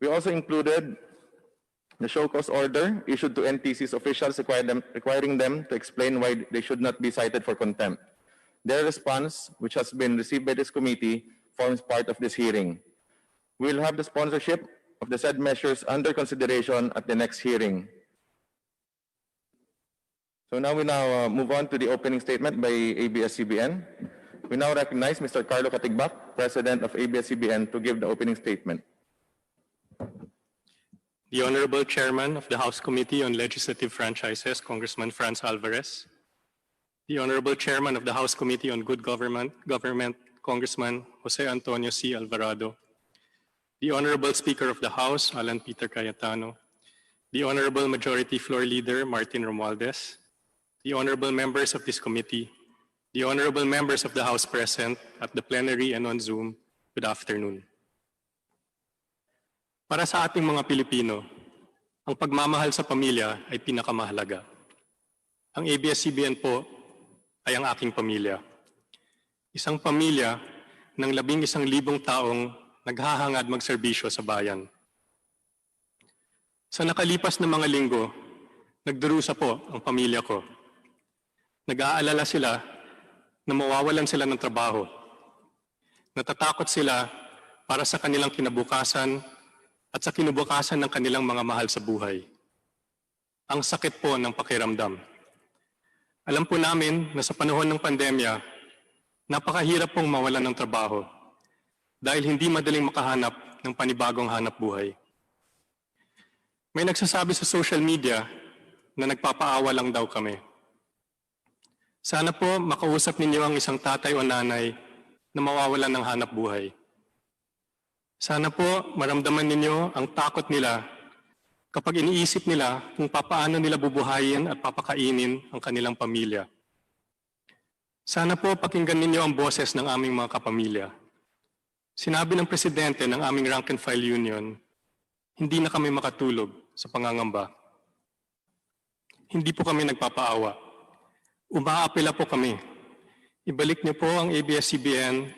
We also included the show cause order issued to NTC's officials requiring them to explain why they should not be cited for contempt. Their response, which has been received by this committee, forms part of this hearing. We will have the sponsorship of the said measures under consideration at the next hearing. So now we move on to the opening statement by ABS-CBN. We now recognize Mr. Carlo Katigbak, President of ABS-CBN, to give the opening statement. The Honorable Chairman of the House Committee on Legislative Franchises, Congressman Franz Alvarez. The Honorable Chairman of the House Committee on Good Government, Congressman Jose Antonio C. Alvarado. The Honorable Speaker of the House, Alan Peter Cayetano. The Honorable Majority Floor Leader, Martin Romualdez. The Honorable Members of this committee. The Honorable Members of the House present at the plenary and on Zoom, good afternoon. Para sa ating mga Pilipino, ang pagmamahal sa pamilya ay pinakamahalaga. Ang ABS-CBN po ay ang aking pamilya. Isang pamilya ng 11,000 taong naghahangad magserbisyo sa bayan. Sa nakalipas na mga linggo, nagdurusa po ang pamilya ko. Nag-aalala sila na mawawalan sila ng trabaho. Natatakot sila para sa kanilang kinabukasan at sa kinubukasan ng kanilang mga mahal sa buhay. Ang sakit po ng pakiramdam. Alam po namin na sa panahon ng pandemya, napakahirap pong mawalan ng trabaho dahil hindi madaling makahanap ng panibagong hanap buhay. May nagsasabi sa social media na nagpapaawa lang daw kami. Sana po makausap ninyo ang isang tatay o nanay na mawawalan ng hanap buhay. Sana po maramdaman ninyo ang takot nila kapag iniisip nila kung papaano nila bubuhayin at papakainin ang kanilang pamilya. Sana po pakinggan ninyo ang boses ng aming mga kapamilya. Sinabi ng Presidente ng aming rank and file union, hindi na kami makatulog sa pangangamba. Hindi po kami nagpapaawa. Umaapela po kami. Ibalik niyo po ang ABS-CBN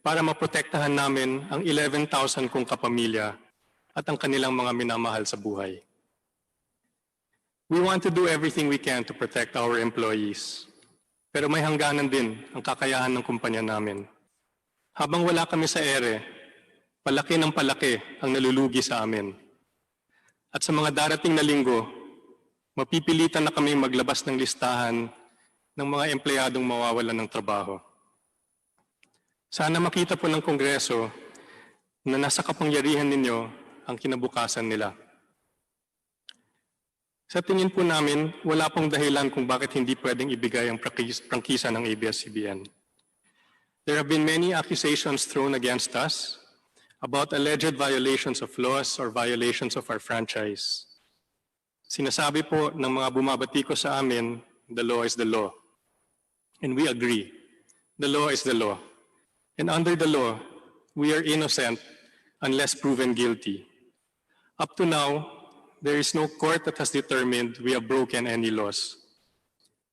para maprotektahan namin ang 11,000 kong kapamilya at ang kanilang mga minamahal sa buhay. We want to do everything we can to protect our employees. Pero may hangganan din ang kakayahan ng kumpanya namin. Habang wala kami sa ere, palaki ng palaki ang nalulugi sa amin. At sa mga darating na linggo, mapipilitan na kami maglabas ng listahan ng mga empleyadong mawawalan ng trabaho. Sana makita po ng Kongreso na nasa kapangyarihan ninyo ang kinabukasan nila. Sa tingin po namin, wala pong dahilan kung bakit hindi pwedeng ibigay ang prangkisa ng ABS-CBN. There have been many accusations thrown against us about alleged violations of laws or violations of our franchise. Sinasabi po ng mga bumabatiko sa amin, the law is the law. And we agree, the law is the law. And under the law, we are innocent unless proven guilty. Up to now, there is no court that has determined we have broken any laws.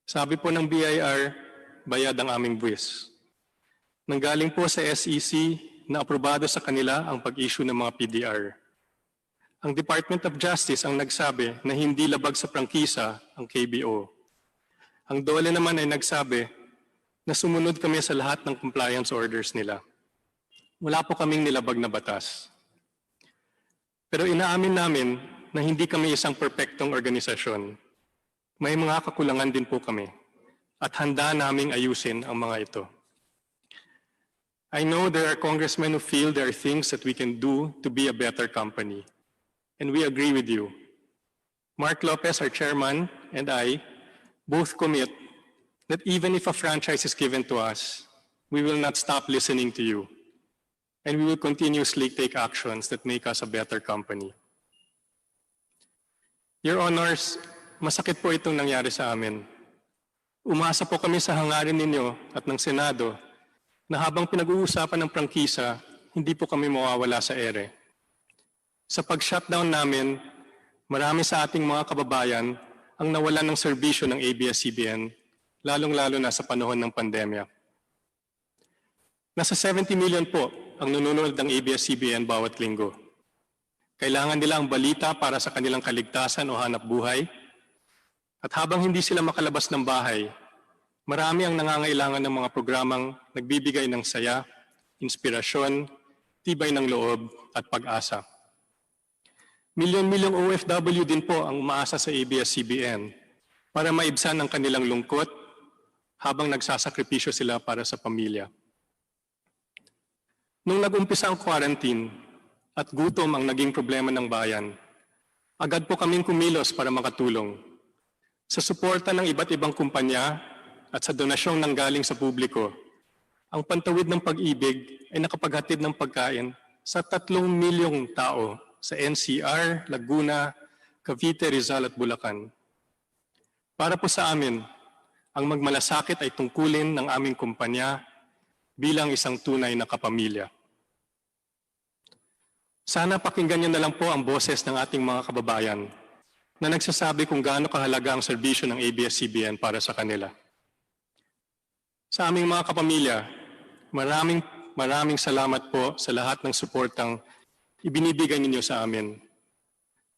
Sabi po ng BIR, bayad ang aming buwis. Nanggaling po sa SEC na aprobado sa kanila ang pag-issue ng mga PDR. Ang Department of Justice ang nagsabi na hindi labag sa prangkisa ang KBO. Ang DOLE naman ay nagsabi na sumunod kami sa lahat ng compliance orders nila. Wala po kaming nilabag na batas. Pero inaamin namin na hindi kami isang perpektong organisasyon. May mga kakulangan din po kami at handa naming ayusin ang mga ito. I know there are congressmen who feel there are things that we can do to be a better company. And we agree with you. Mark Lopez, our chairman, and I both commit that even if a franchise is given to us, we will not stop listening to you. And we will continuously take actions that make us a better company. Your Honors, masakit po itong nangyari sa amin. Umasa po kami sa hangarin ninyo at ng Senado na habang pinag-uusapan ng prangkisa, hindi po kami mawawala sa ere. Sa pag-shutdown namin, marami sa ating mga kababayan ang nawalan ng serbisyo ng ABS-CBN, lalong-lalo na sa panahon ng pandemya. Nasa 70 million po ang nanonood ng ABS-CBN bawat linggo. Kailangan nila ang balita para sa kanilang kaligtasan o hanap buhay. At habang hindi sila makalabas ng bahay, marami ang nangangailangan ng mga programang nagbibigay ng saya, inspirasyon, tibay ng loob at pag-asa. Milyon-milyong OFW din po ang umaasa sa ABS-CBN para maibsan ang kanilang lungkot habang nagsasakripisyo sila para sa pamilya. Nung nag-umpisa ang quarantine at gutom ang naging problema ng bayan, agad po kaming kumilos para makatulong. Sa suporta ng iba't ibang kumpanya at sa donasyong nanggaling sa publiko, ang Pantawid ng Pag-ibig ay nakapaghatid ng pagkain sa 3 milyong tao sa NCR, Laguna, Cavite, Rizal at Bulacan. Para po sa amin, ang magmalasakit ay tungkulin ng aming kumpanya bilang isang tunay na kapamilya. Sana pakinggan niyo na lang po ang boses ng ating mga kababayan na nagsasabi kung gaano kahalaga ang serbisyo ng ABS-CBN para sa kanila. Sa aming mga kapamilya, maraming salamat po sa lahat ng suportang ibinibigay ninyo sa amin.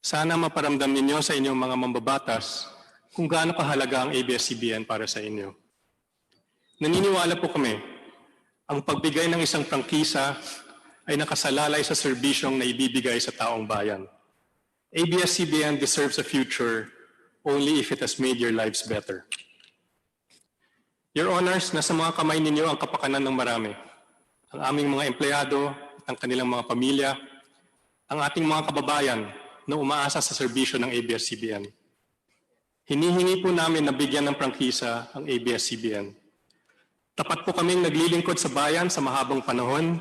Sana maparamdam ninyo sa inyong mga mambabatas kung gaano kahalaga ang ABS-CBN para sa inyo. Naniniwala po kami, ang pagbigay ng isang prangkisa ay nakasalalay sa serbisyong na ibibigay sa taong bayan. ABS-CBN deserves a future only if it has made your lives better. Your Honors, nasa mga kamay ninyo ang kapakanan ng marami. Ang aming mga empleyado at ang kanilang mga pamilya, ang ating mga kababayan na umaasa sa serbisyo ng ABS-CBN. Hinihingi po namin na bigyan ng prangkisa ang ABS-CBN. Tapat po kaming naglilingkod sa bayan sa mahabang panahon,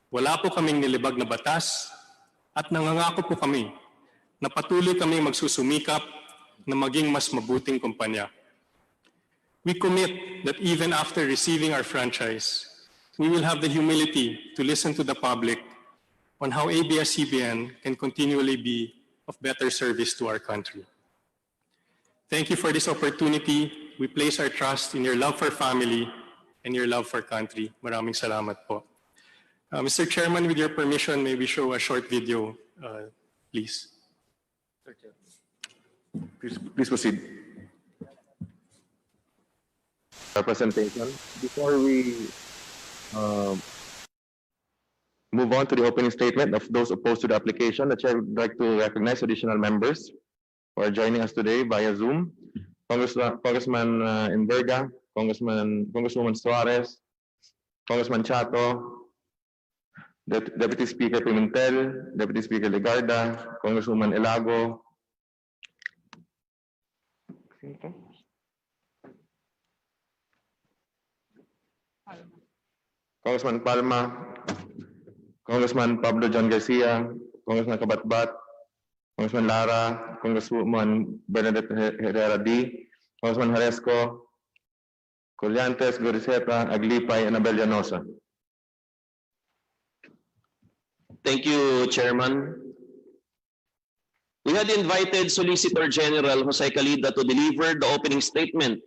wala po kaming nilibag na batas, at nangangako po kami na patuloy kaming magsusumikap na maging mas mabuting kumpanya. We commit that even after receiving our franchise, we will have the humility to listen to the public on how ABS-CBN can continually be of better service to our country. Thank you for this opportunity. We place our trust in your love for family and your love for country. Maraming salamat po. Mr. Chairman, with your permission, may we show a short video, please? Please proceed. Presentation. Before we move on to the opening statement of those opposed to the application, the chair would like to recognize additional members who are joining us today via Zoom. Congressman Enverga, Congresswoman Suarez, Congressman Chato, Deputy Speaker Pimentel, Deputy Speaker Legarda, Congresswoman Elago, Congressman Palma, Congressman Pablo John Garcia, Congressman Kabatbat, Congressman Lara, Congresswoman Bernadette Herrera D, Congressman Haresco, Colliantes, Goriseta, Aglipay, and Abel Llanosa. Thank you, Chairman. We had invited Solicitor General Jose Calida to deliver the opening statement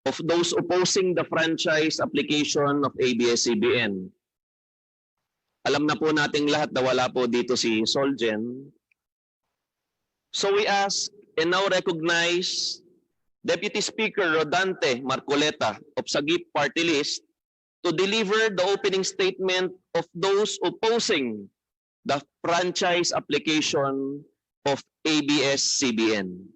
of those opposing the franchise application of ABS-CBN. Alam na po nating lahat na wala po dito si Solgen. So we ask and now recognize Deputy Speaker Rodante Marcoleta of Sagip Party List to deliver the opening statement of those opposing the franchise application of ABS-CBN.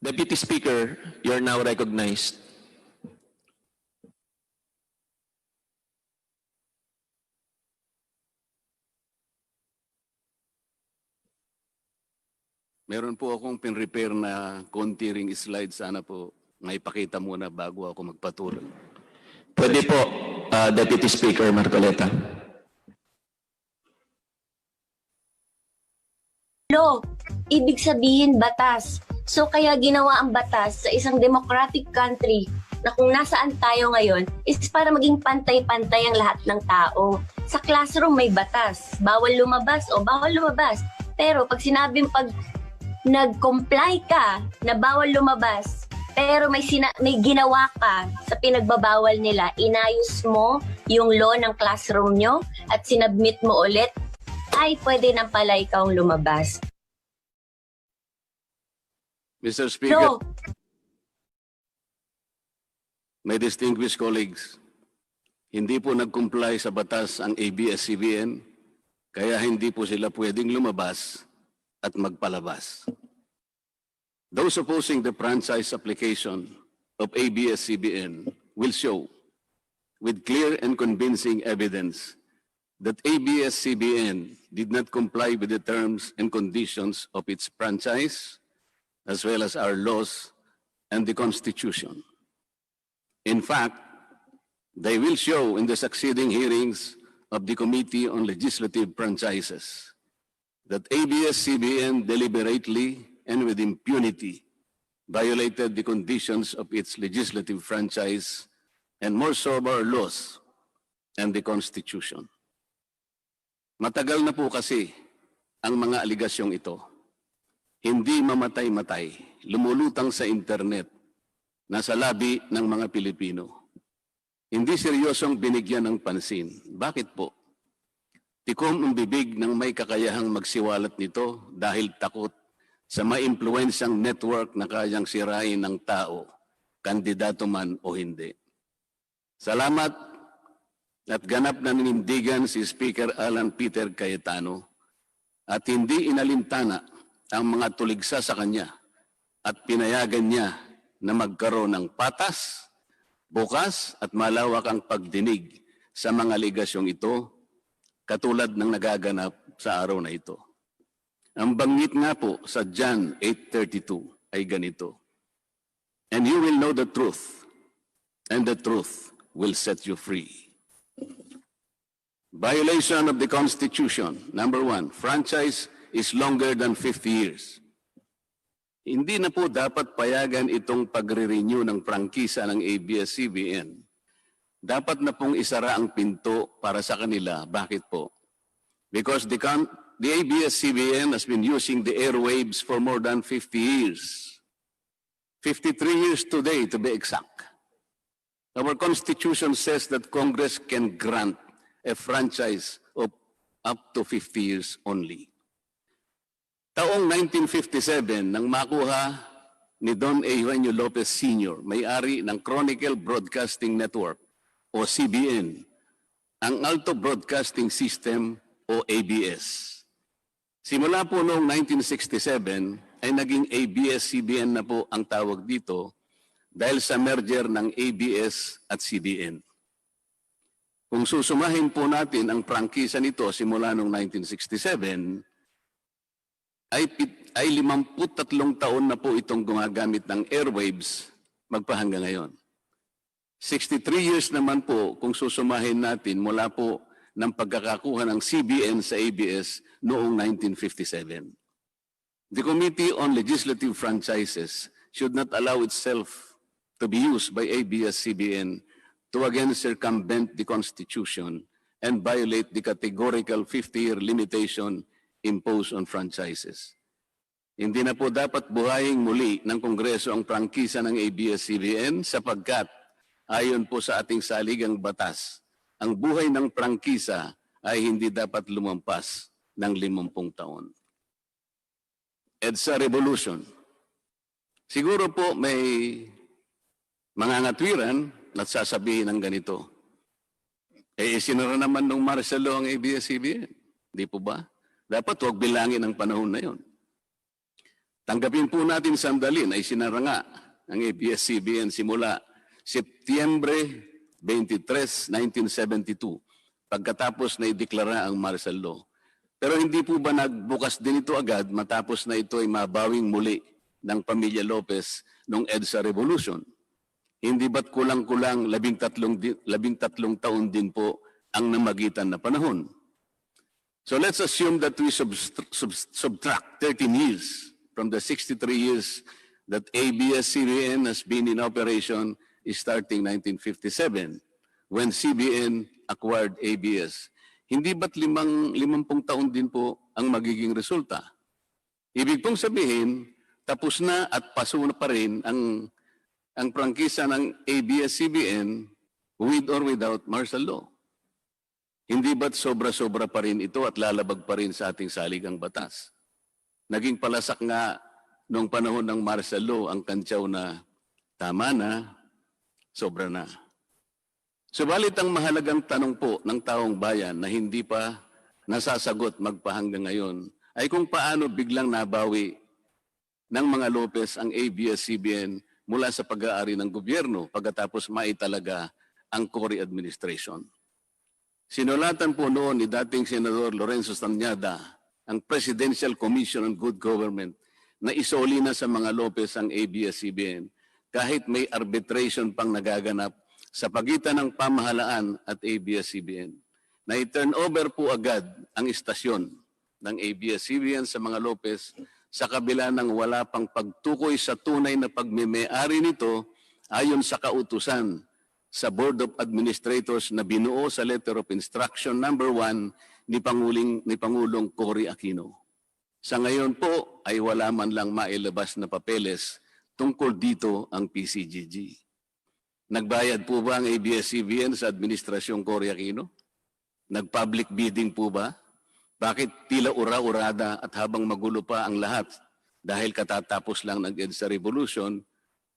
Deputy Speaker, you are now recognized. Meron po akong pin-repair na konti ring slide. Sana po maipakita muna bago ako magpatuloy. Pwede po, Deputy Speaker Marcoleta. Law, ibig sabihin batas. So kaya ginawa ang batas sa isang democratic country na kung nasaan tayo ngayon is para maging pantay-pantay ang lahat ng tao. Sa classroom may batas, bawal lumabas o bawal lumabas. Pero pag sinabing nag-comply ka na bawal lumabas, pero may ginawa ka sa pinagbabawal nila, inayos mo yung law ng classroom nyo at sinubmit mo ulit, ay pwede na pala ikaw lumabas. Mr. Speaker, No, my distinguished colleagues, hindi po nag-comply sa batas ang ABS-CBN, kaya hindi po sila pwedeng lumabas at magpalabas. Those opposing the franchise application of ABS-CBN will show with clear and convincing evidence that ABS-CBN did not comply with the terms and conditions of its franchise, as well as our laws and the Constitution. In fact, they will show in the succeeding hearings of the Committee on Legislative Franchises that ABS-CBN deliberately and with impunity violated the conditions of its legislative franchise and more so our laws and the Constitution. Matagal na po kasi ang mga aligasyong ito. Hindi mamatay-matay, lumulutang sa internet, nasa labi ng mga Pilipino. Hindi seryosong binigyan ng pansin. Bakit po? Tikom ang bibig ng may kakayahang magsiwalat nito dahil takot sa maimpluwensyang network na kayang sirain ng tao, kandidato man o hindi. Salamat at ganap na ninindigan si Speaker Alan Peter Cayetano at hindi inalintana ang mga tuligsa sa kanya at pinayagan niya na magkaroon ng patas, bukas at malawak ang pagdinig sa mga aligasyong ito katulad ng nagaganap sa araw na ito. Ang banggit nga po sa John 8:32 ay ganito, "And you will know the truth, and the truth will set you free." Violation of the Constitution. Number 1, franchise is longer than 50 years. Hindi na po dapat payagan itong pagre-renew ng prangkisa ng ABS-CBN. Dapat na pong isara ang pinto para sa kanila. Bakit po? Because the ABS-CBN has been using the airwaves for more than 50 years. 53 years today, to be exact. Our Constitution says that Congress can grant a franchise of up to 50 years only. Taong 1957, nang makuha ni Don Eugenio Lopez Sr., may-ari ng Chronicle Broadcasting Network o CBN, ang Alto Broadcasting System o ABS. Simula po noong 1967 ay naging ABS-CBN na po ang tawag dito dahil sa merger ng ABS at CBN. Kung susumahin po natin ang prangkisa nito simula noong 1967, ay 53 taon na po itong gumagamit ng airwaves magpahanggang ngayon. 63 years naman po kung susumahin natin mula po ng pagkakakuha ng CBN sa ABS noong 1957. The Committee on Legislative Franchises should not allow itself to be used by ABS-CBN to again circumvent the Constitution and violate the categorical 50-year limitation imposed on franchises. Hindi na po dapat buhayin muli ng Kongreso ang prangkisa ng ABS-CBN sapagkat ayon po sa ating saligang batas, ang buhay ng prangkisa ay hindi dapat lumampas ng 50 taon. EDSA Revolution. Siguro po may mga ngatwiran at sasabihin ng ganito. Isinara naman ng martial law ang ABS-CBN. Di po ba? Dapat huwag bilangin ang panahon na yon. Tanggapin po natin sandali na isinara nga ang ABS-CBN simula Setyembre 23, 1972, pagkatapos na ideklara ang martial law. Pero hindi po ba nagbukas din ito agad matapos na ito ay mabawing muli ng pamilya Lopez noong EDSA Revolution? Hindi ba't kulang-kulang 13 taon din po ang namagitan na panahon? So let's assume that we subtract 13 years from the 63 years that ABS-CBN has been in operation starting 1957 when CBN acquired ABS. Hindi ba't 50 taon din po ang magiging resulta? Ibig pong sabihin, tapos na at paso na pa rin ang prangkisa ng ABS-CBN with or without martial law. Hindi ba't sobra-sobra pa rin ito at lalabag pa rin sa ating saligang batas? Naging palasak nga noong panahon ng martial law ang kantyaw na tama na, sobra na. Subalit ang mahalagang tanong po ng taong bayan na hindi pa nasasagot magpahanggang ngayon ay kung paano biglang nabawi ng mga Lopez ang ABS-CBN mula sa pag-aari ng gobyerno pagkatapos maitalaga ang Cory administration. Sinulatan po noon ni dating Senador Lorenzo Tanyada ang Presidential Commission on Good Government na isoli na sa mga Lopez ang ABS-CBN kahit may arbitration pang nagaganap sa pagitan ng pamahalaan at ABS-CBN. Na i-turn over po agad ang istasyon ng ABS-CBN sa mga Lopez sa kabila ng wala pang pagtukoy sa tunay na pagmimay-ari nito ayon sa kautusan sa Board of Administrators na binuo sa Letter of Instruction number 1 ni Pangulong Cory Aquino. Sa ngayon po ay wala man lang mailabas na papeles tungkol dito ang PCGG. Nagbayad po ba ang ABS-CBN sa Administrasyong Cory Aquino? Nag-public bidding po ba? Bakit tila ura-urada at habang magulo pa ang lahat dahil katatapos lang ng EDSA Revolution,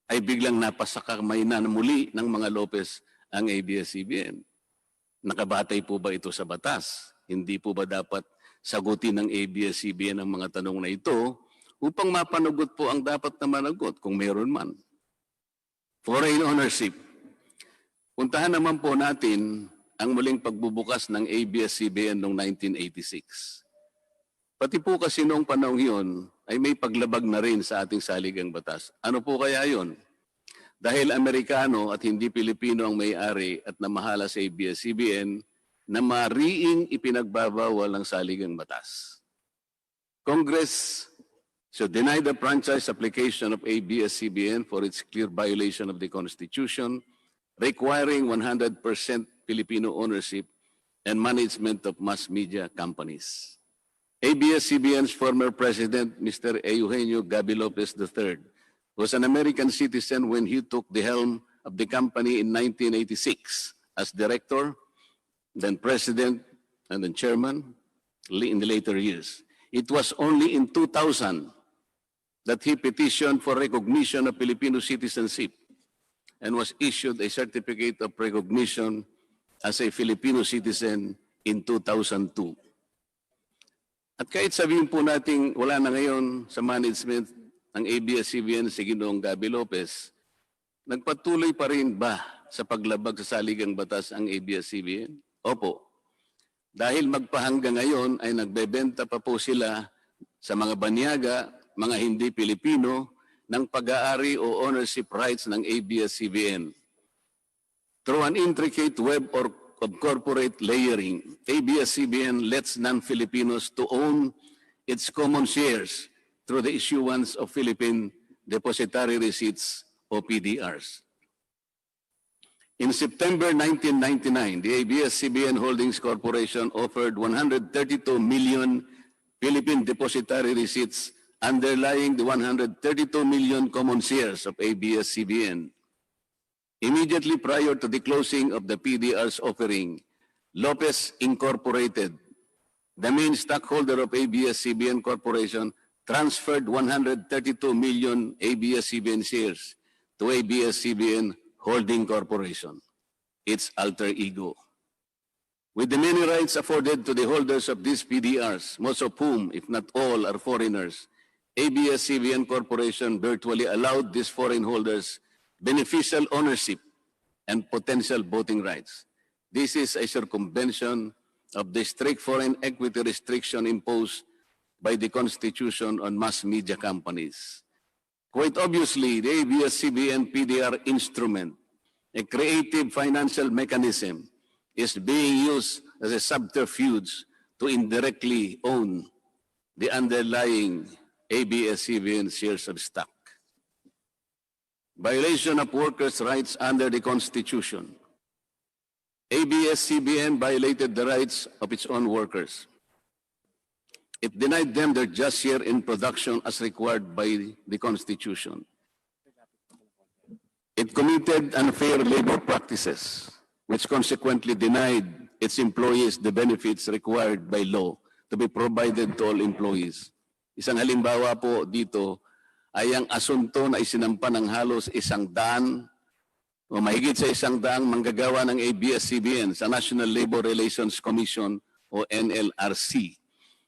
ay biglang napasakamay na muli ng mga Lopez ang ABS-CBN? Nakabatay po ba ito sa batas? Hindi po ba dapat sagutin ng ABS-CBN ang mga tanong na ito upang mapanagot po ang dapat na managot kung meron man? Foreign ownership. Puntahan naman po natin ang muling pagbubukas ng ABS-CBN noong 1986. Pati po kasi noong panahon yun ay may paglabag na rin sa ating saligang batas. Ano po kaya yun? Dahil Amerikano at hindi Pilipino ang may-ari at namahala sa ABS-CBN na mariing ipinagbabawal ang saligang batas. Congress should deny the franchise application of ABS-CBN for its clear violation of the Constitution, requiring 100% Filipino ownership and management of mass media companies. ABS-CBN's former president, Mr. Eugenio Gaby Lopez III, was an American citizen when he took the helm of the company in 1986 as director, then president, and then chairman in the later years. It was only in 2000 that he petitioned for recognition of Filipino citizenship and was issued a certificate of recognition as a Filipino citizen in 2002. At kahit sabihin po natin wala na ngayon sa management ng ABS-CBN si Ginoong Gaby Lopez, nagpatuloy pa rin ba sa paglabag sa saligang batas ang ABS-CBN? Opo. Dahil magpahanggang ngayon ay nagbebenta pa po sila sa mga banyaga, mga hindi Pilipino, ng pag-aari o ownership rights ng ABS-CBN. Through an intricate web of corporate layering, ABS-CBN lets non-Filipinos to own its common shares through the issuance of Philippine Depositary Receipts o PDRs. In September 1999, the ABS-CBN Holdings Corporation offered 132 million Philippine Depositary Receipts underlying the 132 million common shares of ABS-CBN. Immediately prior to the closing of the PDR's offering, Lopez Incorporated, the main stockholder of ABS-CBN Corporation, transferred 132 million ABS-CBN shares to ABS-CBN Holding Corporation, its alter ego. With the many rights afforded to the holders of these PDRs, most of whom, if not all, are foreigners, ABS-CBN Corporation virtually allowed these foreign holders beneficial ownership and potential voting rights. This is a circumvention of the strict foreign equity restriction imposed by the Constitution on mass media companies. Quite obviously, the ABS-CBN PDR instrument, a creative financial mechanism, is being used as a subterfuge to indirectly own the underlying ABS-CBN shares of stock. Violation of workers' rights under the Constitution. ABS-CBN violated the rights of its own workers. It denied them their just share in production as required by the Constitution. It committed unfair labor practices, which consequently denied its employees the benefits required by law to be provided to all employees. Isang halimbawa po dito ay ang asunto na isinampa ng halos 100 o mahigit sa 100 manggagawa ng ABS-CBN sa National Labor Relations Commission o NLRC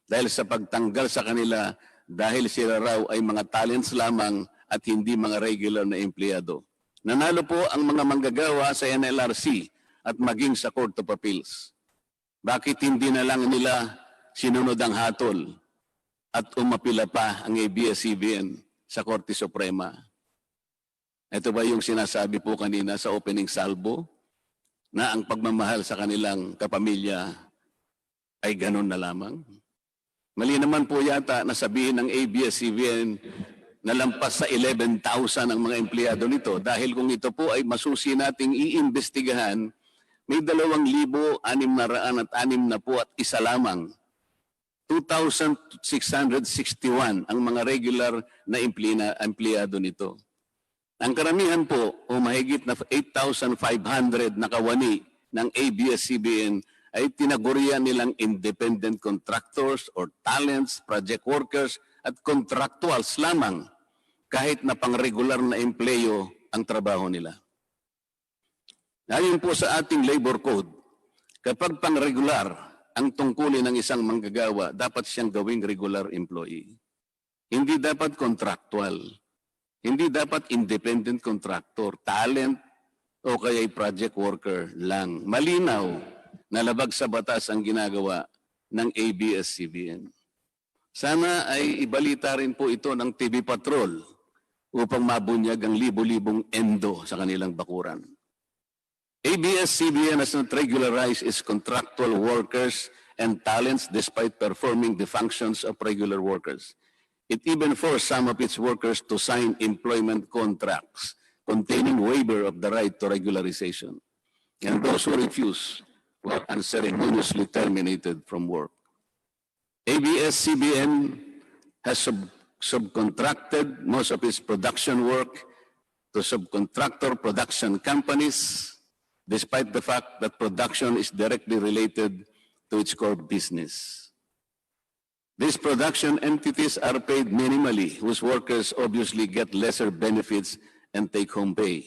dahil sa pagtanggal sa kanila dahil sila raw ay mga talents lamang at hindi mga regular na empleyado. Nanalo po ang mga manggagawa sa NLRC at maging sa Court of Appeals. Bakit hindi na lang nila sinunod ang hatol at umapila pa ang ABS-CBN sa Korte Suprema? Ito ba yung sinasabi po kanina sa opening salvo na ang pagmamahal sa kanilang kapamilya ay ganun na lamang? Mali naman po yata na sabihin ng ABS-CBN na lampas sa 11,000 ang mga empleyado nito dahil kung ito po ay masusi nating iimbestigahan, may 2,661 na po at isa lamang. 2,661 ang mga regular na empleyado nito. Ang karamihan po o mahigit na 8,500 na kawani ng ABS-CBN ay tinagurian nilang independent contractors or talents, project workers at contractuals lamang kahit na pang-regular na empleyo ang trabaho nila. Ayon po sa ating labor code, kapag pang-regular ang tungkulin ng isang manggagawa, dapat siyang gawing regular employee. Hindi dapat contractual. Hindi dapat independent contractor, talent, o kaya'y project worker lang. Malinaw na labag sa batas ang ginagawa ng ABS-CBN. Sana ay ibalita rin po ito ng TV Patrol upang mabunyag ang libo-libong endo sa kanilang bakuran. ABS-CBN has not regularized its contractual workers and talents despite performing the functions of regular workers. It even forced some of its workers to sign employment contracts containing waiver of the right to regularization. And those who refuse were unceremoniously terminated from work. ABS-CBN has subcontracted most of its production work to subcontractor production companies, despite the fact that production is directly related to its core business. These production entities are paid minimally, whose workers obviously get lesser benefits and take-home pay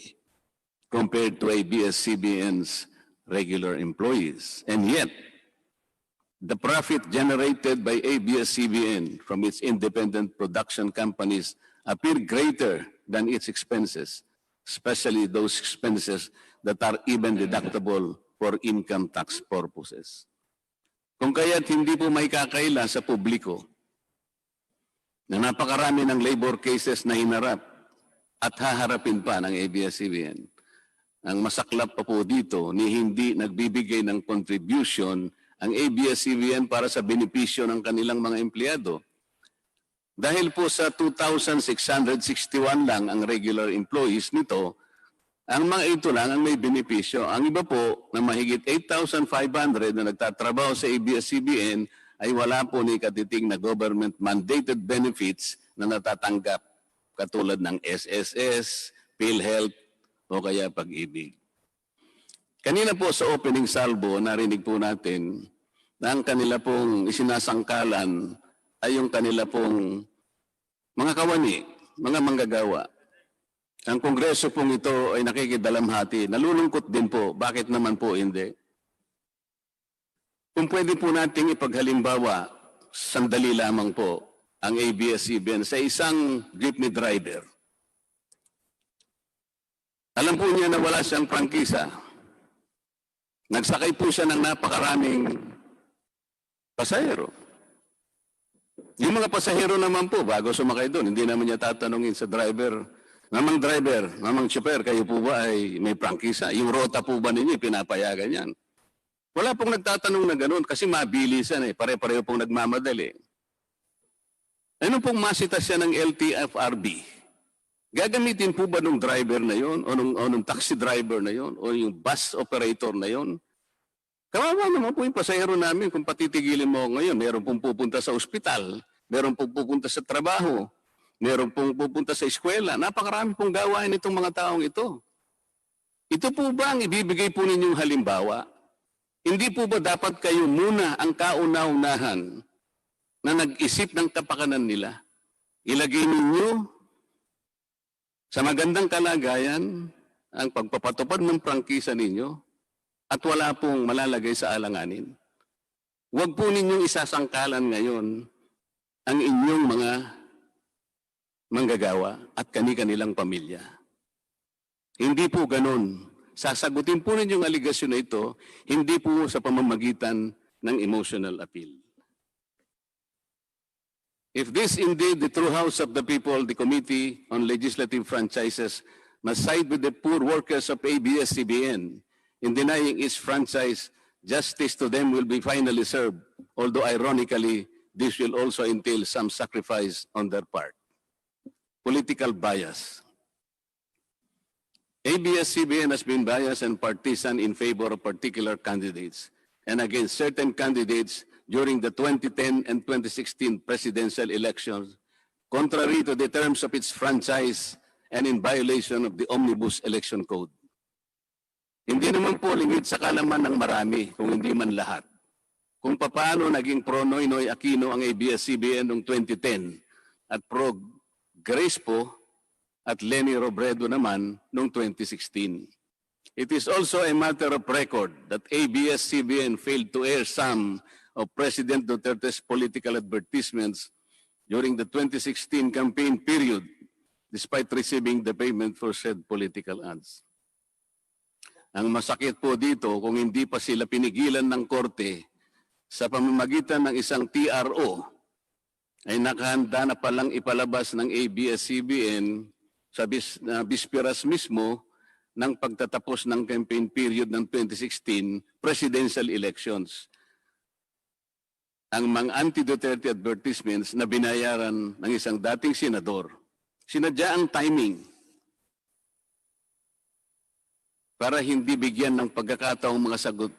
compared to ABS-CBN's regular employees. And yet, the profit generated by ABS-CBN from its independent production companies appear greater than its expenses, especially those expenses that are even deductible for income tax purposes. Kung kaya't hindi po may kakaila sa publiko na napakarami ng labor cases na hinarap at haharapin pa ng ABS-CBN. Ang masaklap pa po dito ni hindi nagbibigay ng contribution ang ABS-CBN para sa benepisyo ng kanilang mga empleyado. Dahil po sa 2,661 lang ang regular employees nito, ang mga ito lang ang may benepisyo. Ang iba po na mahigit 8,500 na nagtatrabaho sa ABS-CBN ay wala po ni katiting na government-mandated benefits na natatanggap katulad ng SSS, PhilHealth o kaya Pag-ibig. Kanina po sa opening salvo, narinig po natin na ang kanila pong isinasangkalan ay yung kanila pong mga kawani, mga manggagawa. Ang kongreso pong ito ay nakikidalamhati. Nalulungkot din po. Bakit naman po hindi? Kung pwede po nating ipaghalimbawa, sandali lamang po, ang ABS-CBN sa isang jeepney driver. Alam po niya na wala siyang prangkisa. Nagsakay po siya ng napakaraming pasahero. Yung mga pasahero naman po, bago sumakay doon, hindi naman niya tatanungin sa driver, Mamang driver, mamang chopper, kayo po ba ay may prangkisa? Yung rota po ba ninyo, pinapayagan yan? Wala pong nagtatanong na gano'n kasi mabilisan eh. Pare-pareho pong nagmamadali. Ano pong masita siya ng LTFRB? Gagamitin po ba nung driver na yon o nung taxi driver na yon o yung bus operator na yon Kawawa naman po yung pasahero namin kung patitigilin mo ngayon. Meron pong pupunta sa ospital, meron pong pupunta sa trabaho, meron pong pupunta sa eskwela. Napakarami pong gawain itong mga taong ito. Ito po ba ang ibibigay po ninyong halimbawa? Hindi po ba dapat kayo muna ang kauna-unahan na nag-isip ng kapakanan nila? Ilagay ninyo sa magandang kalagayan ang pagpapatupad ng prangkisa ninyo at wala pong malalagay sa alanganin. Huwag po ninyong isasangkalan ngayon ang inyong mga manggagawa at kani-kanilang pamilya. Hindi po ganun. Sasagutin po ninyong aligasyon na ito, hindi po sa pamamagitan ng emotional appeal. If this indeed the true house of the people, the Committee on Legislative Franchises must side with the poor workers of ABS-CBN in denying its franchise, justice to them will be finally served, although ironically, this will also entail some sacrifice on their part. Political bias. ABS-CBN has been biased and partisan in favor of particular candidates and against certain candidates during the 2010 and 2016 presidential elections, contrary to the terms of its franchise and in violation of the Omnibus Election Code. Hindi naman po lingid sa kalaman ng marami, kung hindi man lahat, kung paano naging pro Noynoy Aquino ang ABS-CBN noong 2010 at pro Grace po at Leni Robredo naman noong 2016. It is also a matter of record that ABS-CBN failed to air some of President Duterte's political advertisements during the 2016 campaign period, despite receiving the payment for said political ads. Ang masakit po dito, kung hindi pa sila pinigilan ng korte sa pamamagitan ng isang TRO, ay nakahanda na palang ipalabas ng ABS-CBN sa bisperas mismo ng pagtatapos ng campaign period ng 2016 presidential elections. Ang mga anti-Duterte advertisements na binayaran ng isang dating senador. Sinadya ang timing para hindi bigyan ng pagkakataong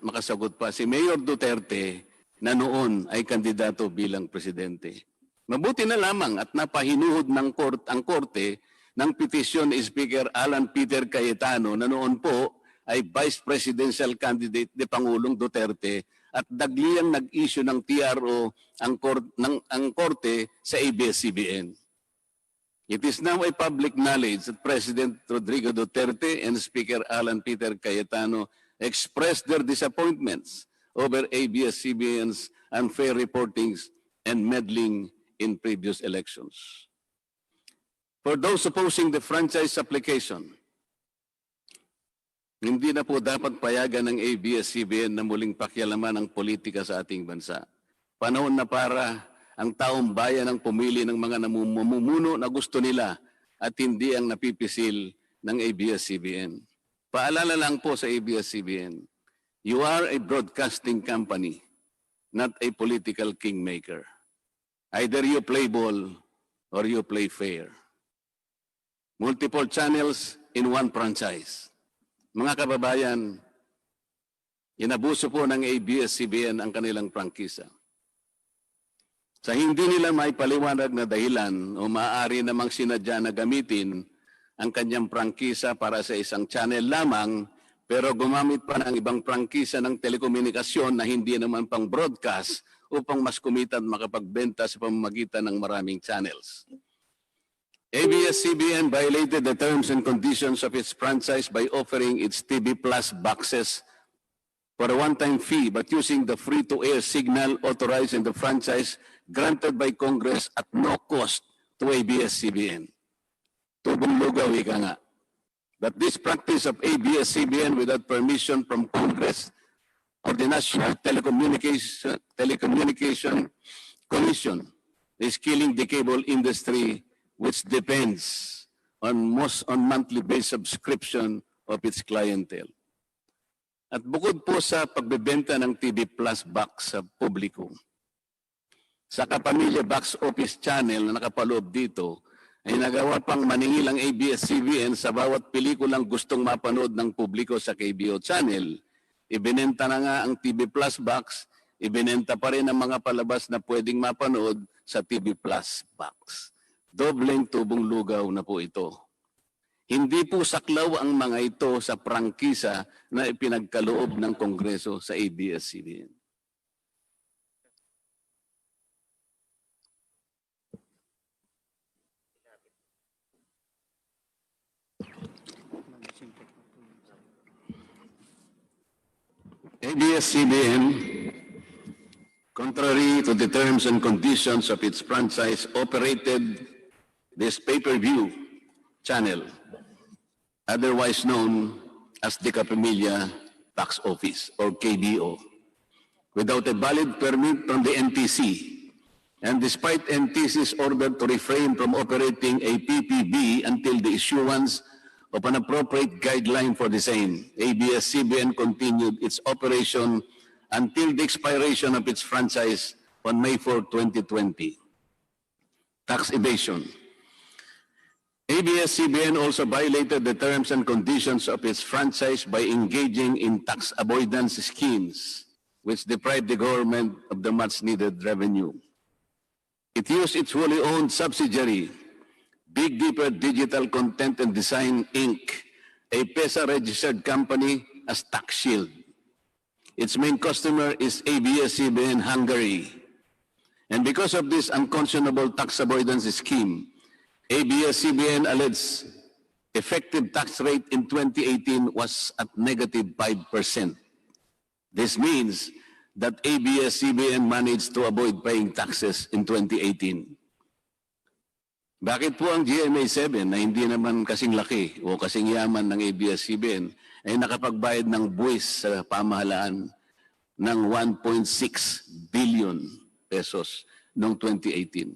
makasagot pa si Mayor Duterte na noon ay kandidato bilang presidente. Mabuti na lamang at napahinuhod ng ang korte ng petisyon ni Speaker Alan Peter Cayetano na noon po ay Vice Presidential Candidate ni Pangulong Duterte at dagliang nag-issue ng TRO ang korte sa ABS-CBN. It is now a public knowledge that President Rodrigo Duterte and Speaker Alan Peter Cayetano expressed their disappointments over ABS-CBN's unfair reportings and meddling in previous elections. For those opposing the franchise application, hindi na po dapat payagan ng ABS-CBN na muling pakialaman ang politika sa ating bansa. Panahon na para ang taong bayan ang pumili ng mga namumuno na gusto nila at hindi ang napipisil ng ABS-CBN. Paalala lang po sa ABS-CBN, you are a broadcasting company, not a political kingmaker. Either you play ball or you play fair. Multiple channels in one franchise. Mga kababayan, inabuso po ng ABS-CBN ang kanilang prangkisa. Sa hindi nila may paliwanag na dahilan o maaari namang sinadya na gamitin ang kanyang prangkisa para sa isang channel lamang, pero gumamit pa ng ibang prangkisa ng telekomunikasyon na hindi naman pang broadcast upang mas kumita at makapagbenta sa pamamagitan ng maraming channels. ABS-CBN violated the terms and conditions of its franchise by offering its TV Plus boxes for a one-time fee but using the free-to-air signal authorized in the franchise granted by Congress at no cost to ABS-CBN. Tubong lugaw, ika nga. That this practice of ABS-CBN without permission from Congress or the National Telecommunication Commission is killing the cable industry, which depends on monthly-based subscription of its clientele. At bukod po sa pagbebenta ng TV Plus box sa publiko, sa Kapamilya Box Office Channel na nakapaloob dito, ay nagawa pang maningil ang ABS-CBN sa bawat pelikulang gustong mapanood ng publiko sa KBO Channel. ibinenta na nga ang TV Plus box, ibinenta pa rin ang mga palabas na pwedeng mapanood sa TV Plus box. Dobleng tubong lugaw na po ito. Hindi po saklaw ang mga ito sa prangkisa na ipinagkaloob ng Kongreso sa ABS-CBN. ABS-CBN, contrary to the terms and conditions of its franchise, operated this pay-per-view channel, otherwise known as the Capamilya Tax Office or KBO, without a valid permit from the NTC. And despite NTC's order to refrain from operating a PPB until the issuance of an appropriate guideline for the same, ABS-CBN continued its operation until the expiration of its franchise on May 4, 2020. Tax evasion. ABS-CBN also violated the terms and conditions of its franchise by engaging in tax avoidance schemes, which deprived the government of the much-needed revenue. It used its wholly owned subsidiary, Big Dipper Digital Content and Design, Inc., a PESA-registered company, as tax shield. Its main customer is ABS-CBN Hungary. And because of this unconscionable tax avoidance scheme, ABS-CBN alleged effective tax rate in 2018 was at negative 5%. This means that ABS-CBN managed to avoid paying taxes in 2018. Bakit po ang GMA7 na hindi naman kasing laki o kasing yaman ng ABS-CBN ay nakapagbayad ng buwis sa pamahalaan ng 1.6 billion pesos noong 2018?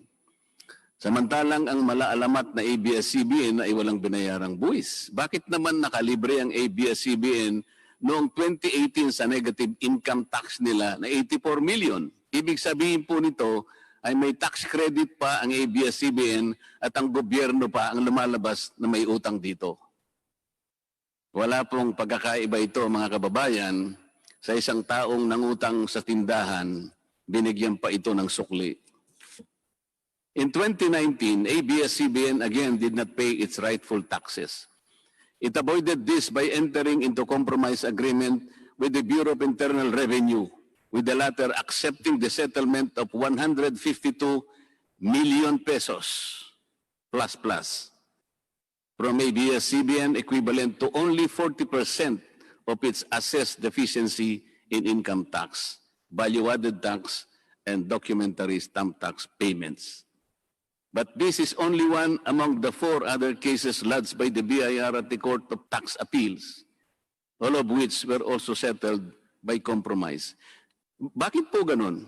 Samantalang ang malaalamat na ABS-CBN ay walang binayarang buwis. Bakit naman nakalibre ang ABS-CBN noong 2018 sa negative income tax nila na 84 million? Ibig sabihin po nito ay may tax credit pa ang ABS-CBN at ang gobyerno pa ang lumalabas na may utang dito. Wala pong pagkakaiba ito, mga kababayan. Sa isang taong nangutang sa tindahan, binigyan pa ito ng sukli. In 2019, ABS-CBN again did not pay its rightful taxes. It avoided this by entering into compromise agreement with the Bureau of Internal Revenue, with the latter accepting the settlement of 152 million pesos plus from ABS-CBN, equivalent to only 40% of its assessed deficiency in income tax, value-added tax, and documentary stamp tax payments. But this is only one among the 4 other cases lodged by the BIR at the Court of Tax Appeals, all of which were also settled by compromise. Bakit po ganun?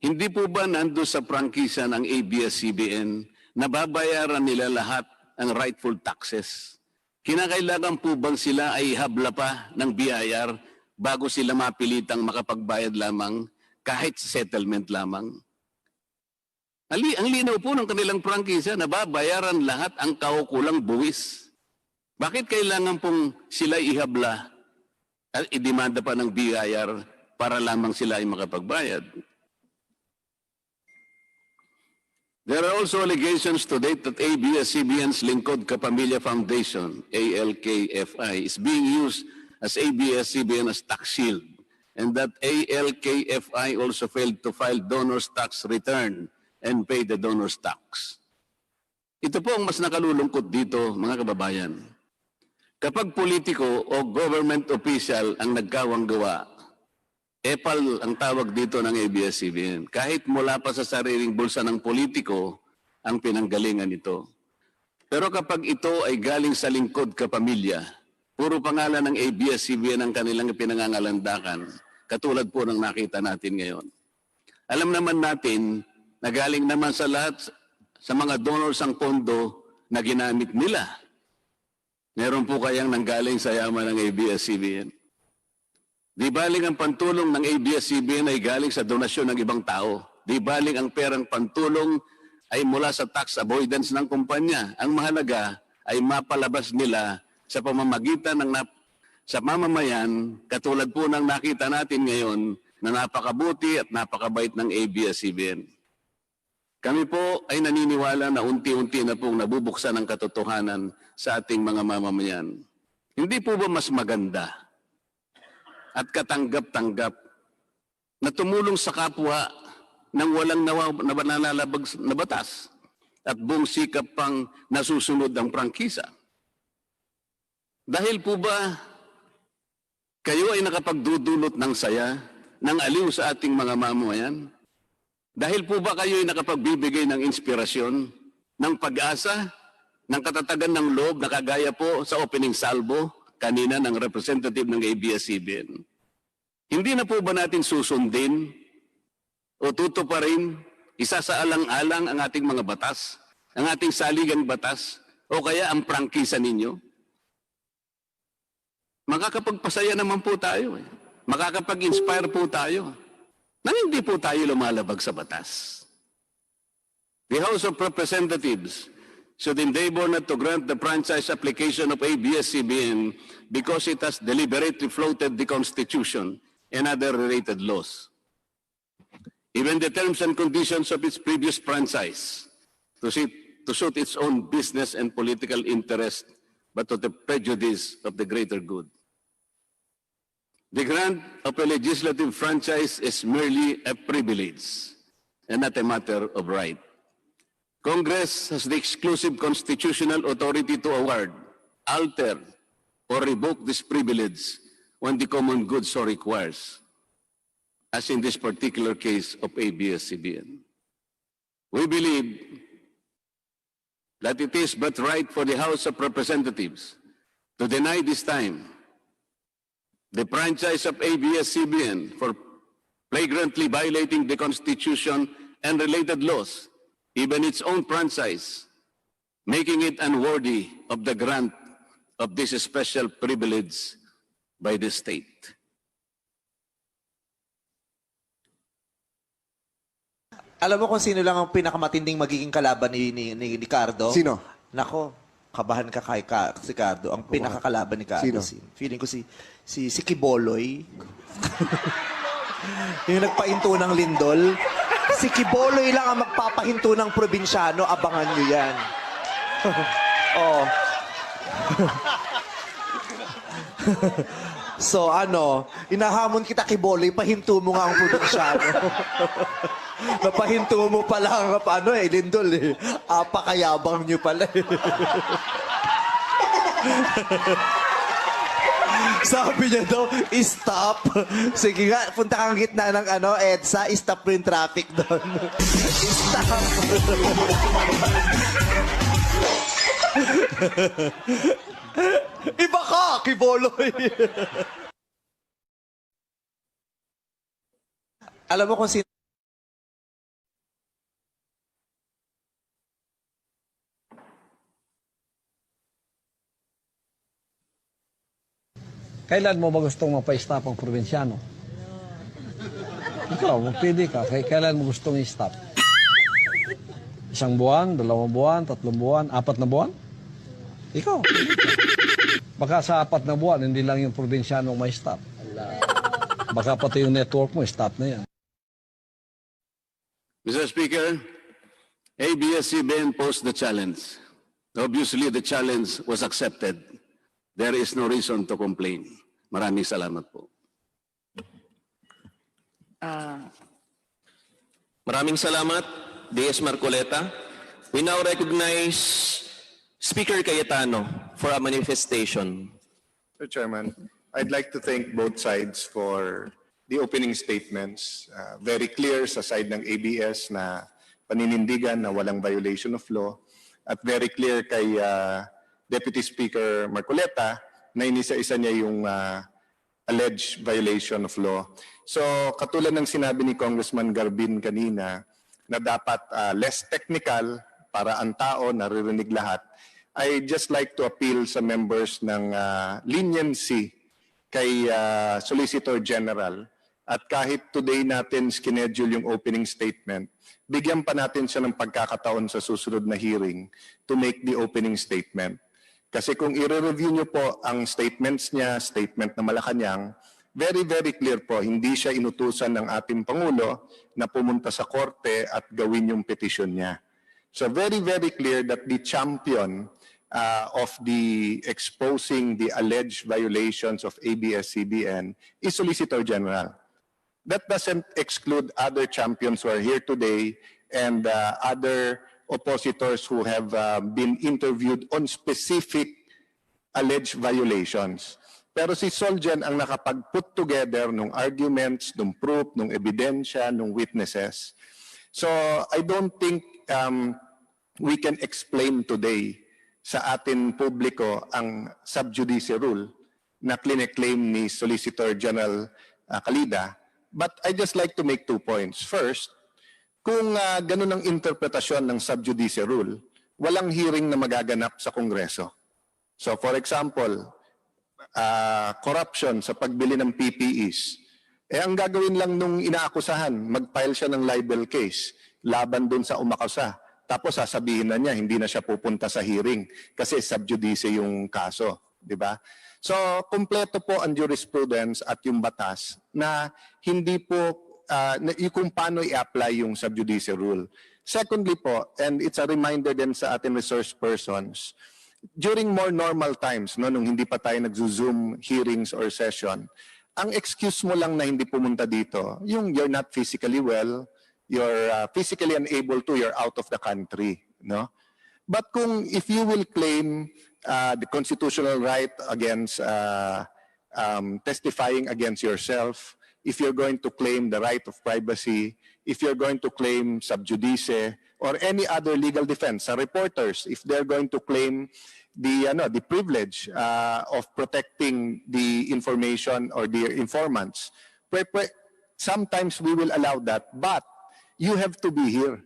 Hindi po ba nando sa prangkisa ng ABS-CBN na babayaran nila lahat ang rightful taxes? Kinakailangan po bang sila ay habla pa ng BIR bago sila mapilitang makapagbayad lamang kahit settlement lamang? Ang linaw po ng kanilang prangkisa na babayaran lahat ang kaukulang buwis. Bakit kailangan pong sila ihabla at idemanda pa ng BIR para lamang sila ay makapagbayad? There are also allegations to date that ABS-CBN's Lingkod Kapamilya Foundation, ALKFI, is being used as ABS-CBN as tax shield, and that ALKFI also failed to file donor's tax return and pay the donor's tax. Ito po ang mas nakalulungkot dito, mga kababayan. Kapag politiko o government official ang nagkawang gawa, epal ang tawag dito ng ABS-CBN. Kahit mula pa sa sariling bulsa ng politiko ang pinanggalingan ito. Pero kapag ito ay galing sa Lingkod Kapamilya, puro pangalan ng ABS-CBN ang kanilang pinangangalandakan, katulad po ng nakita natin ngayon. Alam naman natin na galing naman sa lahat sa mga donors ang pondo na ginamit nila. Meron po kayang nanggaling sa yaman ng ABS-CBN. Di baling ang pantulong ng ABS-CBN ay galing sa donasyon ng ibang tao. Di baling ang perang pantulong ay mula sa tax avoidance ng kumpanya. Ang mahalaga ay mapalabas nila sa pamamagitan ng sa mamamayan, katulad po ng nakita natin ngayon na napakabuti at napakabait ng ABS-CBN. Kami po ay naniniwala na unti-unti na pong nabubuksan ang katotohanan sa ating mga mamamayan. Hindi po ba mas maganda at katanggap-tanggap na tumulong sa kapwa ng walang nalalabag na batas at buong sikap pang nasusunod ang prangkisa? Dahil po ba kayo ay nakapagdudulot ng saya, ng aliw sa ating mga mamamayan? Dahil po ba kayo ay nakapagbibigay ng inspirasyon, ng pag-asa, ng katatagan ng loob na kagaya po sa opening salvo kanina ng representative ng ABS-CBN? Hindi na po ba natin susundin o tutuparin, isasaalang-alang ang ating mga batas, ang ating saligang batas, o kaya ang prangkisa ninyo? Makakapagpasaya naman po tayo. Makakapag-inspire po tayo na hindi po tayo lumalabag sa batas. The House of Representatives should endeavor not to grant the franchise application of ABS-CBN because it has deliberately floated the Constitution and other related laws. Even the terms and conditions of its previous franchise to suit its own business and political interest, but to the prejudice of the greater good. The grant of a legislative franchise is merely a privilege and not a matter of right. Congress has the exclusive constitutional authority to award, alter, or revoke this privilege when the common good so requires, as in this particular case of ABS-CBN. We believe that it is but right for the House of Representatives to deny this time the franchise of ABS-CBN for flagrantly violating the Constitution and related laws, even its own franchise, making it unworthy of the grant of this special privilege by the state. Alam mo kung sino lang ang pinakamatinding magiging kalaban ni Cardo? Sino? Nako, kabahan ka kay si Cardo. Ang pinakakalaban ni Cardo. Sino? Feeling ko si Kiboloy. Yung nagpahinto ng lindol. Si Kiboloy lang ang magpapahinto ng probinsyano. Abangan nyo yan. Oh. So inahamon kita Kiboloy, pahinto mo nga ang probinsyano. Napahinto mo pala ang lindol eh. Apakayabang nyo pala eh. Sabi niya daw, stop. Sige nga, punta kang gitna ng EDSA, stop mo yung traffic doon. Stop. Iba ka, Kiboloy. Alam mo kung sino Kailan mo ba gustong mapa-stop ang probinsyano? Ikaw, magpili ka. Kailan mo gustong i-stop? 1 buwan, 2 buwan, 3 buwan, 4 na buwan? Ikaw. Baka sa 4 na buwan, hindi lang yung probinsyano may stop. Baka pati yung network mo, stop na yan. Mr. Speaker, ABS-CBN posed the challenge. Obviously, the challenge was accepted. There is no reason to complain. Maraming salamat po. Maraming salamat, DS Marcoleta. We now recognize Speaker Cayetano for a manifestation. Mr. Chairman, I'd like to thank both sides for the opening statements. Very clear sa side ng ABS na paninindigan na walang violation of law. At very clear kay Deputy Speaker Marcoleta na inisa-isa niya yung alleged violation of law. So katulad ng sinabi ni Congressman Garbin kanina na dapat less technical para ang tao naririnig lahat, I just like to appeal sa members ng leniency kay Solicitor General. At kahit today natin schedule yung opening statement, bigyan pa natin siya ng pagkakataon sa susunod na hearing to make the opening statement. Kasi kung i-review nyo po ang statements niya, statement na Malacanang, very, very clear po, hindi siya inutusan ng ating Pangulo na pumunta sa korte at gawin yung petition niya. So very, very clear that the champion of the exposing the alleged violations of ABS-CBN is Solicitor General. That doesn't exclude other champions who are here today and other oppositors who have been interviewed on specific alleged violations. Pero si Solgen ang nakapag-put together ng arguments, ng proof, ng ebidensya, ng witnesses. So I don't think we can explain today sa atin publiko ang sub judice rule na claim ni Solicitor General Calida. But I just like to make 2 points. First, kung ganun ang interpretasyon ng sub judice rule, walang hearing na magaganap sa Kongreso. So for example, corruption sa pagbili ng PPEs. Ang gagawin lang nung inaakusahan, mag-file siya ng libel case laban dun sa umakusa. Tapos sasabihin na niya, hindi na siya pupunta sa hearing kasi sub judice yung kaso. Di ba? So, kumpleto po ang jurisprudence at yung batas na hindi po, kung paano i-apply yung sub judice rule. Secondly po, and it's a reminder din sa ating resource persons, during more normal times, no, nung hindi pa tayo nag-Zoom hearings or session, ang excuse mo lang na hindi pumunta dito, yung you're not physically well, you're physically unable to, you're out of the country, no? But if you will claim the constitutional right against testifying against yourself, if you're going to claim the right of privacy, if you're going to claim sub judice, or any other legal defense, reporters, if they're going to claim the privilege of protecting the information or the informants, sometimes we will allow that, but you have to be here.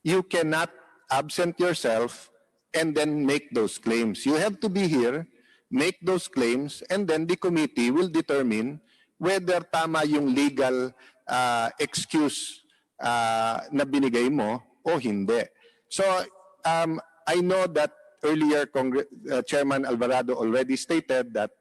You cannot absent yourself and then make those claims. You have to be here, make those claims, and then the committee will determine whether tama yung legal excuse na binigay mo o hindi. So, I know that earlier Chairman Alvarado already stated that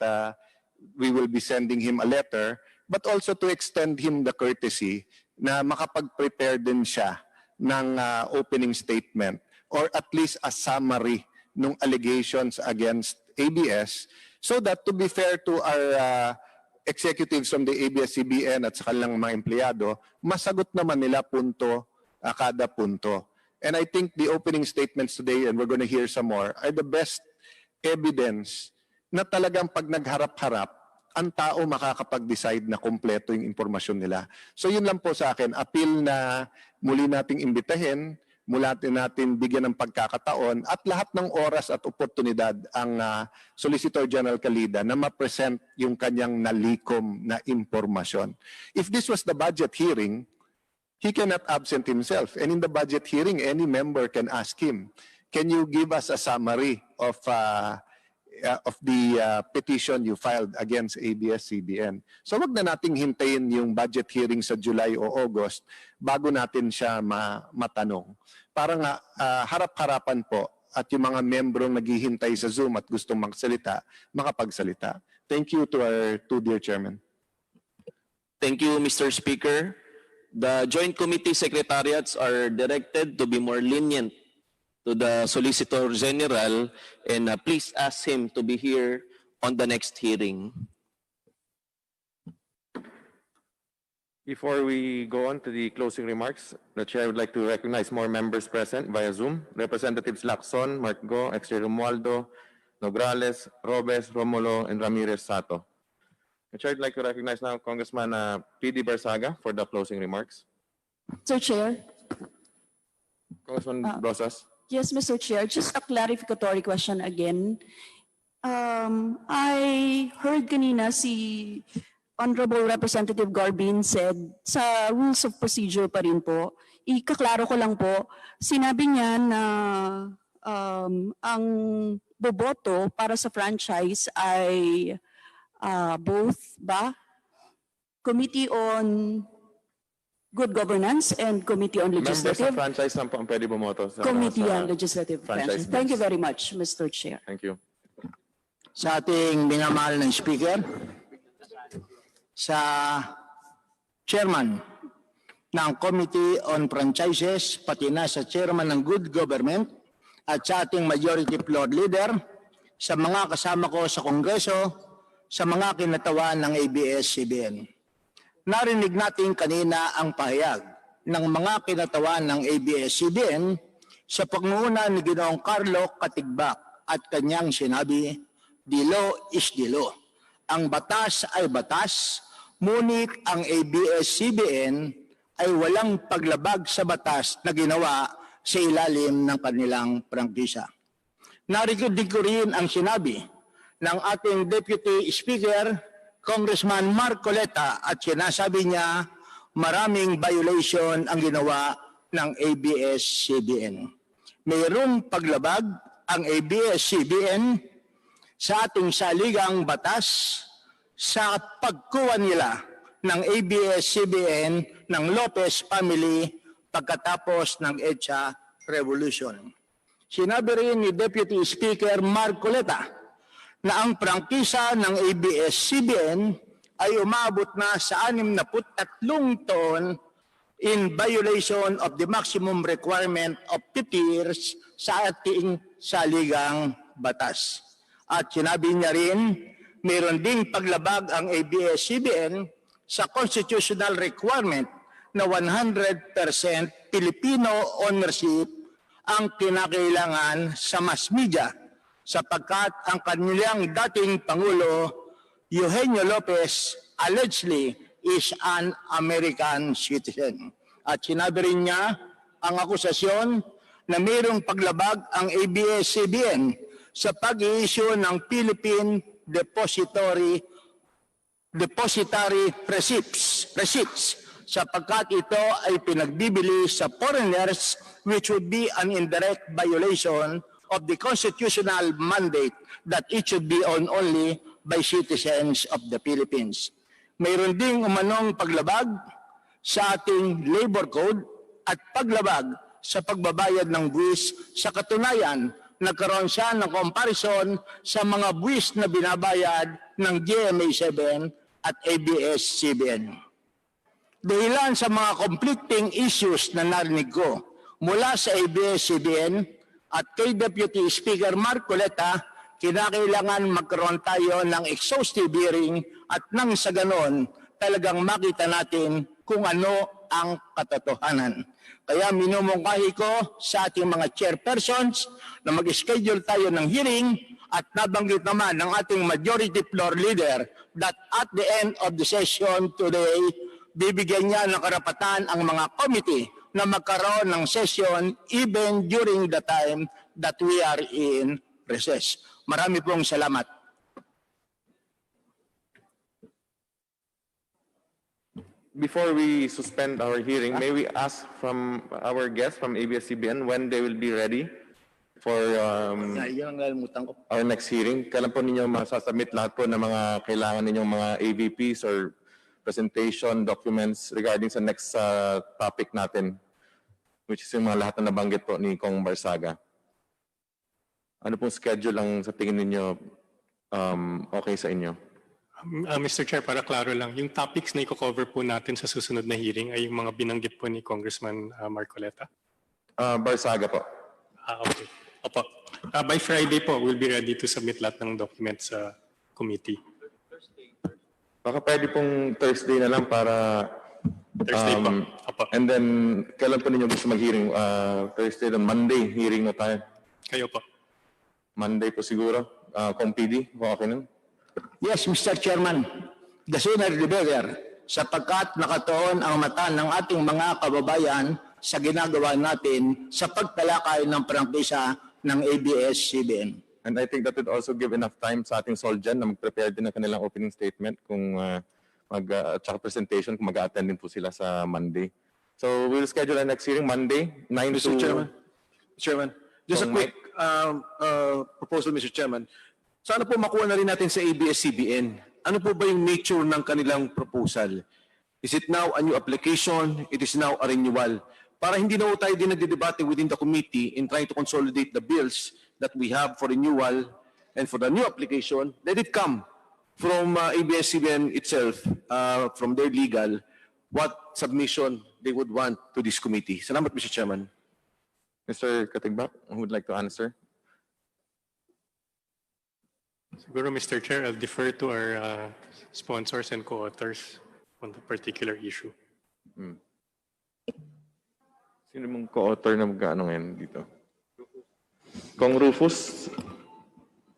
we will be sending him a letter, but also to extend him the courtesy na makapag-prepare din siya ng opening statement or at least a summary ng allegations against ABS so that to be fair to our executives from the ABS-CBN at sa kanilang mga empleyado, masagot naman nila punto, kada punto. And I think the opening statements today, and we're going to hear some more, are the best evidence na talagang pag nagharap-harap, ang tao makakapag-decide na kompleto yung impormasyon nila. So yun lang po sa akin, appeal na muli nating imbitahin, mula natin bigyan ng pagkakataon at lahat ng oras at oportunidad ang Solicitor General Calida na ma-present yung kanyang nalikom na impormasyon. If this was the budget hearing, he cannot absent himself. And in the budget hearing, any member can ask him, can you give us a summary of the petition you filed against ABS-CBN. So wag na nating hintayin yung budget hearing sa July o August bago natin siya matanong. Para nga harap-harapan po at yung mga membrong naghihintay sa Zoom at gustong magsalita, makapagsalita. Thank you to our two dear chairmen. Thank you, Mr. Speaker. The Joint Committee Secretariats are directed to be more lenient to the Solicitor General, and please ask him to be here on the next hearing. Before we go on to the closing remarks, the chair would like to recognize more members present via Zoom. Representatives Lacson, Mark Go, Exter Romualdo, Nograles, Robes, Romulo, and Ramirez Sato. The chair would like to recognize now Congressman P.D. Barsaga for the closing remarks. Sir Chair. Congressman Rosas. Yes, Mr. Chair. Just a clarificatory question again. I heard kanina si Honorable Representative Garbin said sa rules of procedure pa rin po. Ikaklaro ko lang po, sinabi niya na ang boboto para sa franchise ay both Committee on Good Governance and Committee on Members Legislative. ng franchise lang po ang pwede bumoto sa Committee sa on Legislative franchise Branches. Thank you bills. very much, Mr. Chair. Thank you. sa ating minamahal ng speaker, sa chairman ng Committee on Franchises, pati na sa chairman ng Good Government, at sa ating majority floor leader, sa mga kasama ko sa Kongreso, sa mga kinatawan ng ABS-CBN. Narinig natin kanina ang pahayag ng mga kinatawan ng ABS-CBN sa pangunguna ni Ginoong Carlo Katigbak at kanyang sinabi, "The law is the law. Ang batas ay batas, ngunit ang ABS-CBN ay walang paglabag sa batas na ginawa sa ilalim ng kanilang prangkisa." Narinig ko rin ang sinabi ng ating Deputy Speaker, Congressman Marcoleta, at sinasabi niya maraming violation ang ginawa ng ABS-CBN. Mayroong paglabag ang ABS-CBN sa ating saligang batas sa pagkuha nila ng ABS-CBN ng Lopez family pagkatapos ng EDSA Revolution. Sinabi rin ni Deputy Speaker Marcoleta na ang prangkisa ng ABS-CBN ay umabot na sa 63 taon in violation of the maximum requirement of 50 years sa ating saligang batas. At sinabi niya rin, mayroon ding paglabag ang ABS-CBN sa constitutional requirement na 100% Filipino ownership ang kinakailangan sa mass media sapagkat ang kanilang dating Pangulo, Eugenio Lopez, allegedly is an American citizen. At sinabi rin niya ang akusasyon na mayroong paglabag ang ABS-CBN sa pag-i-issue ng Philippine Depository receipts sapagkat ito ay pinagbibili sa foreigners, which would be an indirect violation of the constitutional mandate that it should be owned only by citizens of the Philippines. Mayroon ding umanong paglabag sa ating labor code at paglabag sa pagbabayad ng buwis. Sa katunayan, nagkaroon siya ng comparison sa mga buwis na binabayad ng GMA7 at ABS-CBN. Dahilan sa mga conflicting issues na narinig ko mula sa ABS-CBN at kay Deputy Speaker Marcoleta, kinakailangan magkaroon tayo ng exhaustive hearing at nang sa ganon, talagang makita natin kung ano ang katotohanan. Kaya minumungkahi ko sa ating mga chairpersons na mag-schedule tayo ng hearing at nabanggit naman ng ating majority floor leader that at the end of the session today, bibigyan niya ng karapatan ang mga committee na magkaroon ng session even during the time that we are in recess. Marami pong salamat. Before we suspend our hearing, may we ask from our guests from ABS-CBN when they will be ready for Yan ang nalimutan ko. our next hearing? Kailan po ninyo masasubmit lahat po ng mga kailangan ninyong mga AVPs or presentation documents regarding sa next topic natin, which is yung mga lahat na nabanggit po ni Kong Barsaga? Ano pong schedule ang sa tingin ninyo okay sa inyo? Mr. Chair, para klaro lang, yung topics na i-cover po natin sa susunod na hearing ay yung mga binanggit po ni Congressman Marcoleta. Barsaga po. Okay. Opo. By Friday po, we'll be ready to submit lahat ng documents sa committee. Baka pwede pong Thursday na lang para... Thursday po. Opo. And then, kailan po ninyo gusto mag-hearing? Thursday, then Monday, hearing na tayo. Kayo po. Monday po siguro. Kung PD, kung okay nun. Yes, Mr. Chairman. The sooner the better, sapagkat nakatuon ang mata ng ating mga kababayan sa ginagawa natin sa pagtalakay ng prangkisa ng ABS-CBN. And I think that would also give enough time sa ating Soljan na mag-prepare din ng kanilang opening statement kung tsaka presentation kung mag-attend din po sila sa Monday. So we'll schedule our next hearing Monday, 9 Mr. to... Chairman, just a Kung quick proposal, Mr. Chairman. Sana po makuha na rin natin sa ABS-CBN. Ano po ba yung nature ng kanilang proposal? Is it now a new application? It is now a renewal? Para hindi na po tayo din nagdidebate within the committee in trying to consolidate the bills that we have for renewal And for the new application, let it come from ABS-CBN itself, from their legal, what submission they would want to this committee. Salamat, Mr. Chairman. Mr. Katigbak, who would like to answer? Siguro, Mr. Chair, I'll defer to our sponsors and co-authors on the particular issue. Sino mong co-author na mag-ano ngayon dito? Kong Rufus?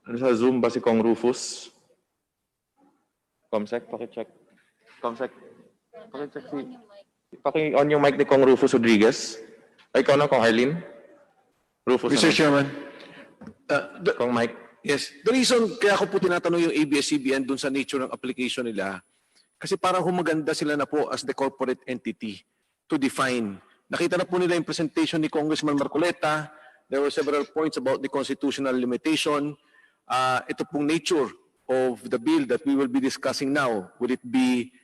Ano sa Zoom ba si Kong Rufus? Comsec, pakicheck. Comsec, pakicheck si... Paki-on yung mic ni Kong Rufus Rodriguez. Ay, ikaw na, Kong Arlene? Rufus. Mr. ano? Chairman, Kong Mike. yes, the reason kaya ko po tinatanong yung ABS-CBN dun sa nature ng application nila, kasi parang humaganda sila na po as the corporate entity to define. Nakita na po nila yung presentation ni Congressman Marcoleta. There were several points about the constitutional limitation. Ito pong nature of the bill that we will be discussing now. Will it be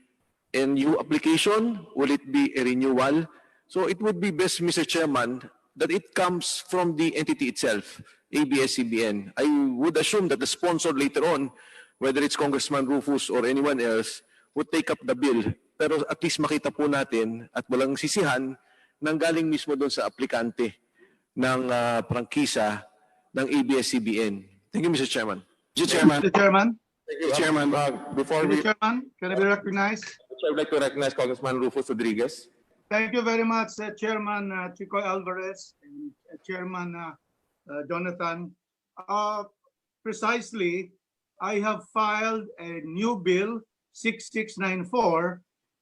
a new application? Will it be a renewal? So it would be best, Mr. Chairman, that it comes from the entity itself, ABS-CBN. I would assume that the sponsor later on, whether it's Congressman Rufus or anyone else, would take up the bill. Pero at least makita po natin at walang sisihan nang galing mismo doon sa aplikante ng prangkisa ng ABS-CBN. Thank you, Mr. Chairman. Mr. Chairman, Thank you, Chairman. Before we... Chairman, can I be recognized? I would like to recognize Congressman Rufus Rodriguez. Thank you very much, Chairman Chico Alvarez and Chairman Jonathan. Precisely, I have filed a new bill 6694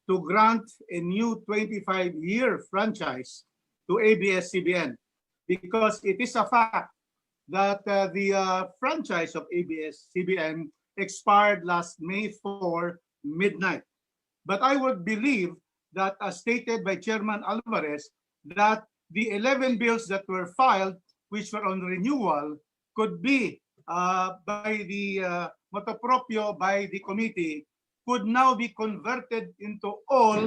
to grant a new 25-year franchise to ABS-CBN because it is a fact that the franchise of ABS-CBN expired last May 4 midnight. But I would believe that, as stated by Chairman Alvarez, that the 11 bills that were filed, which were on renewal, could be by the motu proprio by the committee, could now be converted into all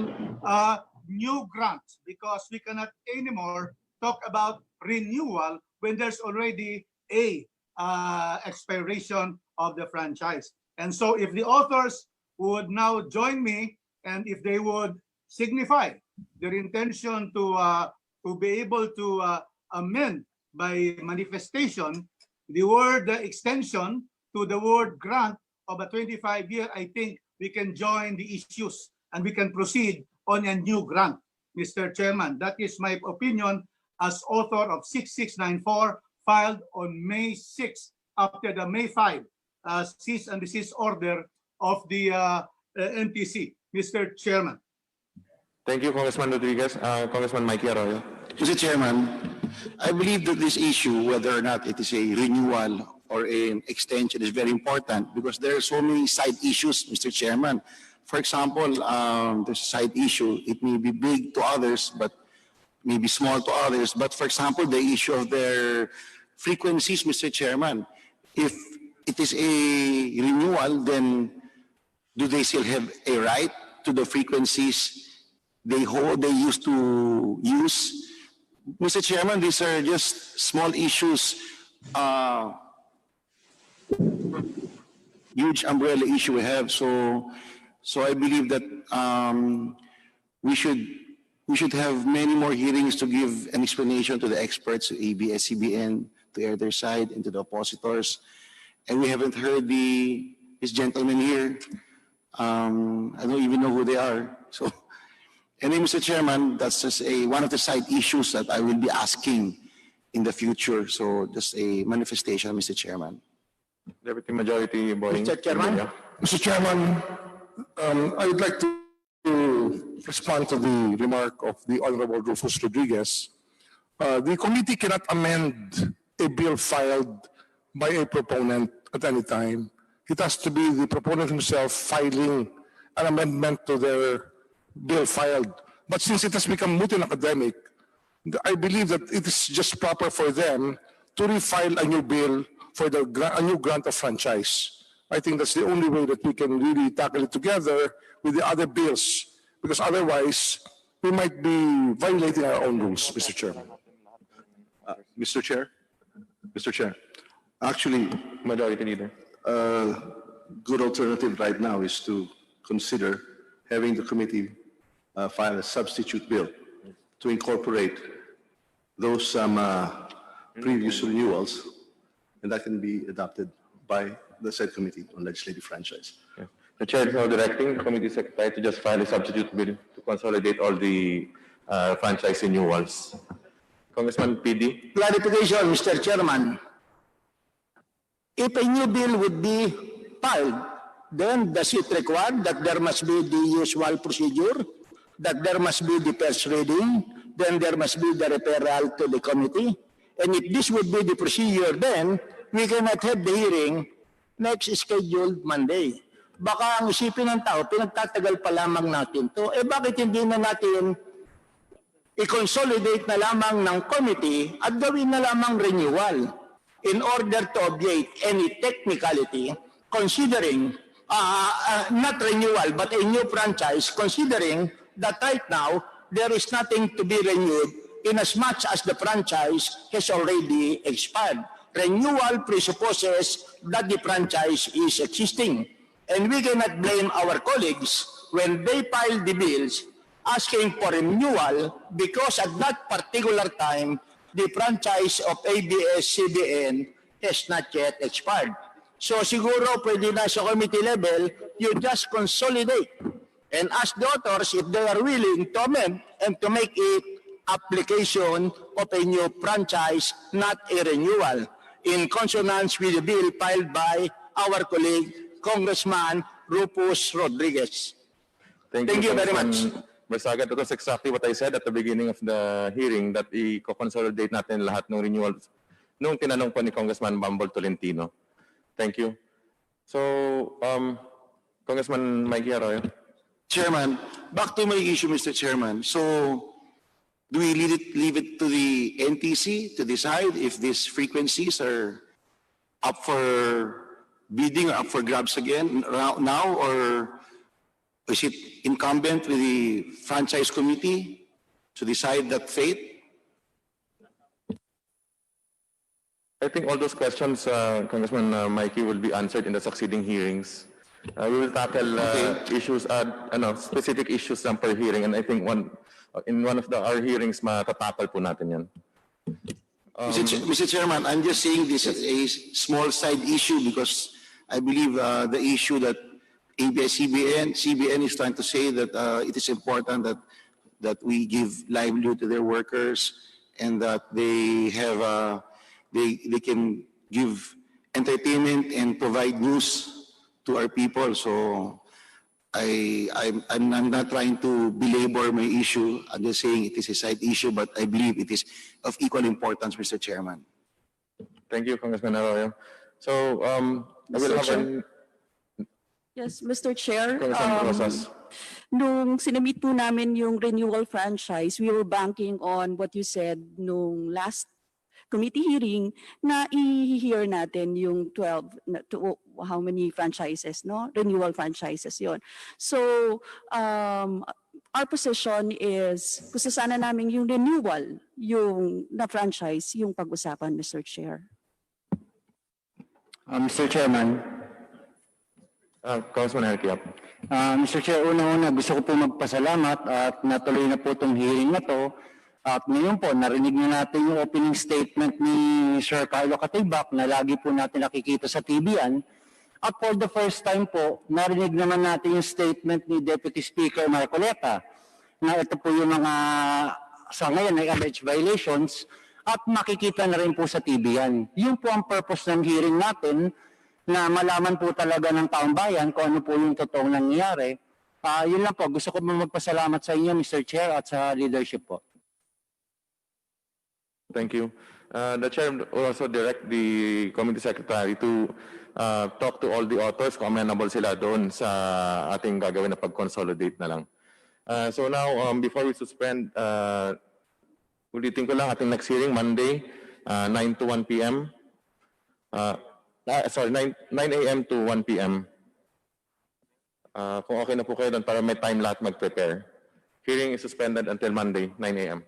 new grants because we cannot anymore talk about renewal when there's already a expiration of the franchise. And so if the authors would now join me and if they would signify their intention to be able to amend by manifestation the word extension to the word grant of a 25-year, I think we can join the issues and we can proceed on a new grant, Mr. Chairman. That is my opinion as author of 6694 filed on May 6 after the May 5 cease and desist order of the NTC, Mr. Chairman. Thank you, Congressman Rodriguez. Congressman Mikey Arroyo. Mr. Chairman, I believe that this issue, whether or not it is a renewal or an extension, is very important because there are so many side issues, Mr. Chairman. For example, there's a side issue. It may be big to others, but may be small to others. But for example, the issue of their frequencies, Mr. Chairman, if it is a renewal, then do they still have a right to the frequencies they used to use? Mr. Chairman, these are just small issues, huge umbrella issue we have. So I believe that we should have many more hearings to give an explanation to the experts, to ABS-CBN, to air their side, and to the oppositors. And we haven't heard these gentlemen here. I don't even know who they are. So. Anyway, Mr. Chairman, that's just one of the side issues that I will be asking in the future. So just a manifestation, Mr. Chairman. Deputy Majority Boying. Mr. Chairman? Mr. Chairman, I would like to respond to the remark of the Honorable Rufus Rodriguez. The committee cannot amend a bill filed by a proponent at any time. It has to be the proponent himself filing an amendment to their bill filed. But since it has become moot and academic, I believe that it is just proper for them to refile a new bill for a new grant of franchise. I think that's the only way that we can really tackle it together with the other bills, because otherwise we might be violating our own rules, Mr. Chairman. Mr. Chair, Actually, Majority Leader. a good alternative right now is to consider having the committee file a substitute bill to incorporate those previous renewals, and that can be adopted by the said Committee on Legislative Franchise. Yeah. The chair is now directing the committee secretary to just file a substitute bill to consolidate all the franchise renewals. Congressman PD. Clarification, Mr. Chairman. If a new bill would be filed, then does it require that there must be the usual procedure, that there must be the first reading, then there must be the referral to the committee? And if this would be the procedure, then we cannot have the hearing next scheduled Monday. Baka ang isipin ng tao, pinagtatagal pa lamang natin to. Eh bakit hindi na natin i-consolidate na lamang ng committee at gawin na lamang renewal in order to obviate any technicality, considering, not renewal, but a new franchise, considering that right now, there is nothing to be renewed in as much as the franchise has already expired. Renewal presupposes that the franchise is existing. And we cannot blame our colleagues when they file the bills asking for renewal because at that particular time, the franchise of ABS-CBN has not yet expired. So siguro pwede na sa committee level, you just consolidate and ask the authors if they are willing to amend and to make it application of a new franchise, not a renewal, in consonance with the bill filed by our colleague, Congressman Rufus Rodriguez. Thank you very much. Bersaga, that was exactly what I said at the beginning of the hearing, that i-consolidate natin lahat ng renewals nung tinanong po ni Congressman Bambol Tolentino. Thank you. So, Congressman Mikey Arroyo. Chairman, back to my issue, Mr. Chairman. So, do we leave it to the NTC to decide if these frequencies are up for bidding or up for grabs again now, or is it incumbent with the franchise committee to decide that fate? I think all those questions, Congressman Mikey, will be answered in the succeeding hearings. We will tackle issues, specific issues lang per hearing, and I think in one of our hearings, matatakal po natin yan. Mr. Chairman, I'm just saying this as a small side issue because I believe the issue that ABS-CBN is trying to say that it is important that we give livelihood to their workers and that they have they can give entertainment and provide news to our people. So I'm not trying to belabor my issue. I'm just saying it is a side issue, but I believe it is of equal importance, Mr. Chairman. Thank you, Congressman Arroyo. So, I will have an... Yes, Mr. Chair. Congressman Rosas. Nung sinamit po namin yung renewal franchise, we were banking on what you said nung last committee hearing na i-hear natin yung 12, to how many franchises, no? Renewal franchises yon. So, our position is, gusto sana namin yung renewal, yung na franchise, yung pag-usapan, Mr. Chair. Mr. Chairman, Congressman Enrique Yap. Mr. Chair, una-una gusto ko po magpasalamat at natuloy na po itong hearing na to. At ngayon po, narinig na natin yung opening statement ni Sir Carlo Catibak na lagi po natin nakikita sa TVN. At for the first time po, narinig naman natin yung statement ni Deputy Speaker Marcoleta na ito po yung mga sa ngayon ay alleged violations at makikita na rin po sa TVN. Yun po ang purpose ng hearing natin, na malaman po talaga ng taong bayan kung ano po yung totoong nangyayari. Yun lang po, gusto ko magpasalamat sa inyo, Mr. Chair, at sa leadership po. Thank you. The chair will also direct the committee secretary to talk to all the authors kung amenable sila doon sa ating gagawin na pag-consolidate na lang. So now, before we suspend, ulitin ko lang ating next hearing, Monday, 9 to 1 p.m. 9 a.m. to 1 p.m. Kung okay na po kayo doon para may time lahat mag-prepare. Hearing is suspended until Monday, 9 a.m.